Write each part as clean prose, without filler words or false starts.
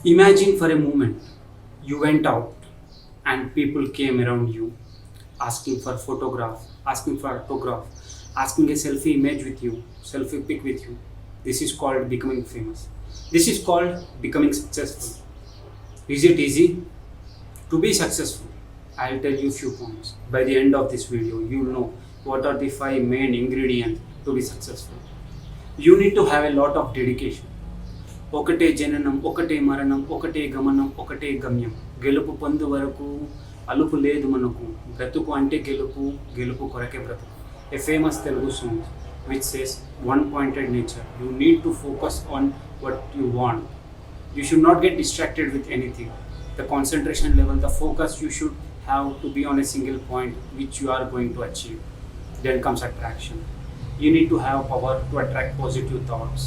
Imagine for a moment you went out and people came around you asking for photograph, asking for autograph, asking a selfie image with you, selfie pic with you. This is called becoming famous. This is called becoming successful. Is it easy to be successful? I'll tell you few points. By the end of this video, you'll know what are the five main ingredients to be successful. You need to have a lot of dedication. ఒకటే జననం ఒకటే మరణం ఒకటే గమనం ఒకటే గమ్యం గెలుపు పొందు వరకు అలుపు లేదు మనకు బ్రతుకు అంటే గెలుపు గెలుపు కొరకే బ్రతుకు a famous Telugu song which says one pointed nature you need to focus on what you want. You should not get distracted with anything. The concentration level, the focus you should have to be on a single point which you are going to achieve. Then comes attraction. You need to have power to attract positive thoughts.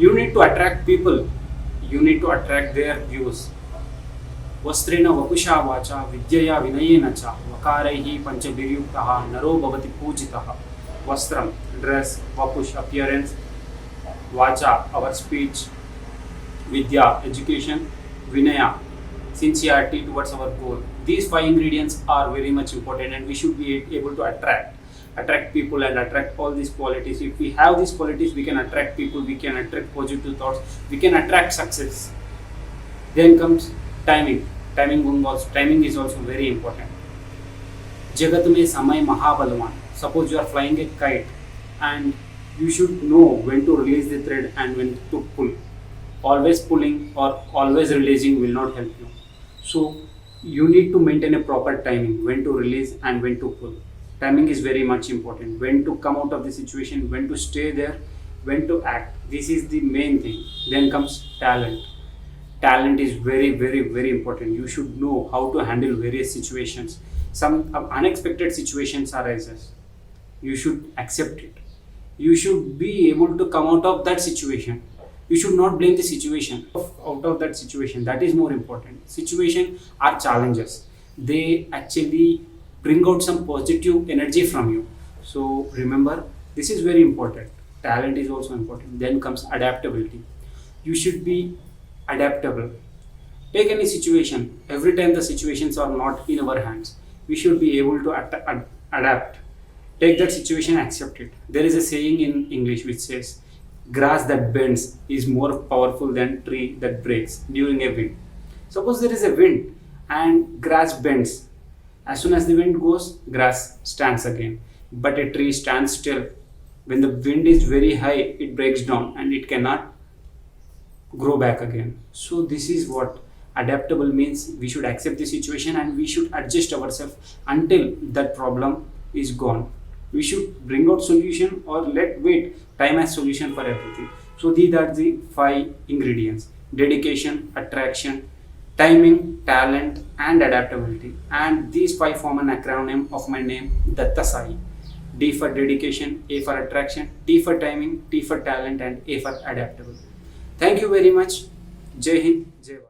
You need to attract people. You need to attract their views. वस्त्रेण वपुषा वाचा विद्यया विनयेन च वकारैः पञ्चभिर्युक्तः नरो भवति पूजितः. वस्त्रम dress, वपुष appearance, vacha our speech, vidya education, vinaya sincerity towards our goal. These five ingredients are very much important and we should be able to attract people and attract all these qualities. If we have these qualities, we can attract people, we can attract positive thoughts, we can attract success. Then comes timing. Timing is also very important. जगत में समय महाबलवान. Suppose you are flying a kite and you should know when to release the thread and when to pull. Always pulling or always releasing will not help you. So you need to maintain a proper timing, when to release and when to pull. Timing is very much important. When to come out of the situation, when to stay there, when to act. This is the main thing. Then comes talent. Talent is very, very, very important. You should know how to handle various situations. Some unexpected situations arises. You should accept it. You should be able to come out of that situation. You should not blame the situation. Out of that situation, that is more important. Situation are challenges. They actually bring out some positive energy from you. So remember, this is very important. Talent is also important. Then comes adaptability. You should be adaptable. Take any situation. Every time the situations are not in our hands, we should be able to adapt. Take that situation, accept it. There is a saying in English which says, grass that bends is more powerful than tree that breaks during a wind. Suppose there is a wind and grass bends. As soon as the wind goes, grass stands again. But a tree stands still. When the wind is very high, it breaks down and it cannot grow back again. So this is what adaptable means. We should accept the situation and we should adjust ourselves until that problem is gone. We should bring out solution or let wait. Time as solution for everything. So these are the five ingredients: dedication, attraction, timing, talent, and adaptability. And these five form an acronym of my name, Datta Sai. D for dedication, A for attraction, T for timing, T for talent, and A for adaptability. Thank you very much. Jai Hind, Jai Bharat.